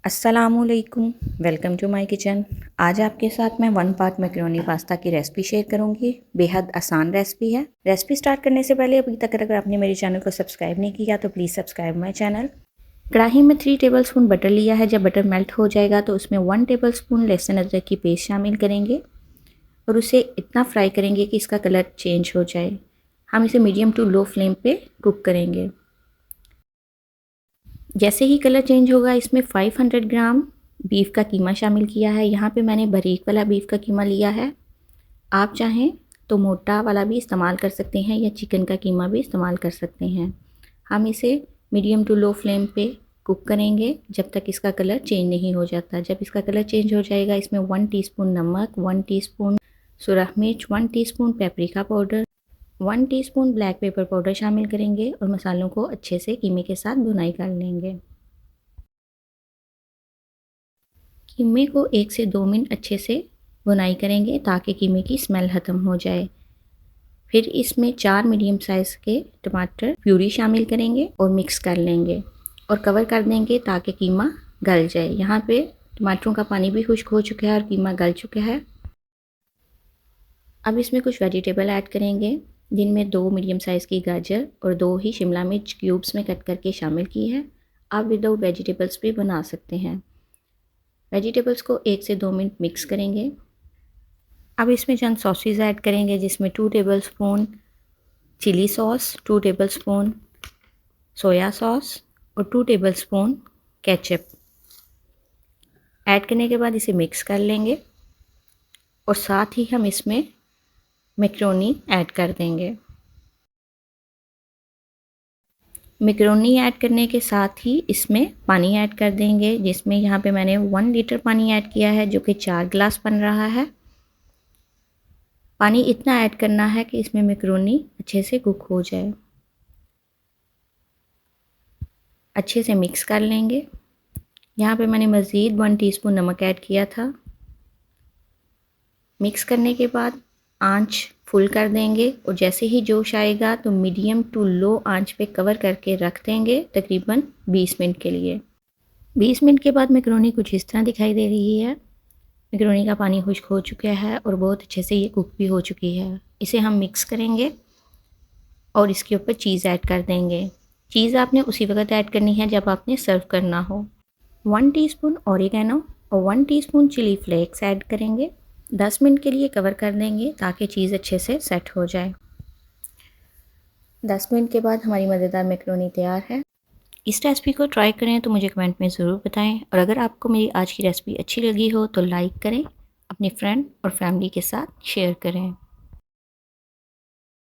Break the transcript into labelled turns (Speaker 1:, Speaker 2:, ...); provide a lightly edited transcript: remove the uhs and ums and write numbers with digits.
Speaker 1: अस्सलामुअलैकुम, welcome to my kitchen. आज आपके साथ मैं 1 पार्ट मैकरोनी पास्ता की रेसिपी शेयर करूंगी। बेहद आसान रेसिपी है। रेसिपी स्टार्ट करने से पहले अभी तक अगर आपने मेरे चैनल को सब्सक्राइब नहीं किया तो प्लीज़ सब्सक्राइब माय चैनल। कढ़ाई में 3 टेबलस्पून बटर लिया है। जब बटर मेल्ट हो जाएगा तो उसमें 1 टेबलस्पून लहसुन अदरक की पेस्ट शामिल करेंगे और उसे इतना फ्राई करेंगे कि इसका कलर चेंज हो जाए। हम इसे मीडियम टू लो फ्लेम पे कुक करेंगे। जैसे ही कलर चेंज होगा इसमें 500 ग्राम बीफ का कीमा शामिल किया है। यहाँ पे मैंने बारीक वाला बीफ का कीमा लिया है। आप चाहें तो मोटा वाला भी इस्तेमाल कर सकते हैं या चिकन का कीमा भी इस्तेमाल कर सकते हैं। हम इसे मीडियम टू लो फ्लेम पे कुक करेंगे जब तक इसका कलर चेंज नहीं हो जाता। जब इसका कलर चेंज हो जाएगा इसमें 1 टीस्पून नमक, 1 टीस्पून सुरख मिर्च, 1 teaspoon paprika powder, 1 teaspoon black pepper powder शामिल करेंगे और मसालों को अच्छे से कीमे के साथ भुनाई कर लेंगे। कीमे को 1 से 2 मिनट अच्छे से भुनाई करेंगे ताकि कीमे की स्मेल ख़त्म हो जाए। फिर इसमें 4 मीडियम साइज़ के टमाटर प्यूरी शामिल करेंगे और मिक्स कर लेंगे और कवर कर देंगे ताकि कीमा गल जाए। यहाँ पे टमाटरों का पानी भी खुश्क हो चुका है और कीमा गल चुका है। अब इसमें कुछ वेजिटेबल ऐड करेंगे जिनमें 2 मीडियम साइज़ की गाजर और 2 ही शिमला मिर्च क्यूब्स में कट करके शामिल की है। आप विदाउट वेजिटेबल्स भी बना सकते हैं। वेजिटेबल्स को 1 से 2 मिनट मिक्स करेंगे। अब इसमें चंद सॉसेस ऐड करेंगे जिसमें 2 tablespoon chilli sauce, 2 tablespoon soya sauce और 2 टेबलस्पून केचप ऐड करने के बाद इसे मिक्स कर लेंगे और साथ ही हम इसमें मैकरोनी ऐड कर देंगे। मैकरोनी ऐड करने के साथ ही इसमें पानी ऐड कर देंगे जिसमें यहाँ पे मैंने 1 लीटर पानी ऐड किया है जो कि 4 गिलास बन रहा है। पानी इतना ऐड करना है कि इसमें मैकरोनी अच्छे से कुक हो जाए। अच्छे से मिक्स कर लेंगे। यहाँ पे मैंने मज़ीद 1 टीस्पून नमक ऐड किया था। मिक्स करने के बाद आंच फुल कर देंगे और जैसे ही जोश आएगा तो मीडियम टू लो आंच पे कवर करके रख देंगे तकरीबन 20 मिनट के लिए। 20 मिनट के बाद मैकरोनी कुछ इस तरह दिखाई दे रही है। मैकरोनी का पानी खुश्क हो चुका है और बहुत अच्छे से ये कुक भी हो चुकी है। इसे हम मिक्स करेंगे और इसके ऊपर चीज़ ऐड कर देंगे। चीज़ आपने उसी वक्त ऐड करनी है जब आपने सर्व करना हो। 1 टीस्पून ऑरिगेनो और 1 टीस्पून चिली फ्लेक्स ऐड करेंगे। 10 मिनट के लिए कवर कर देंगे ताकि चीज़ अच्छे से सेट हो जाए। 10 मिनट के बाद हमारी मज़ेदार मैकरोनी तैयार है। इस रेसिपी को ट्राई करें तो मुझे कमेंट में ज़रूर बताएं और अगर आपको मेरी आज की रेसिपी अच्छी लगी हो तो लाइक करें, अपने फ्रेंड और फैमिली के साथ शेयर करें।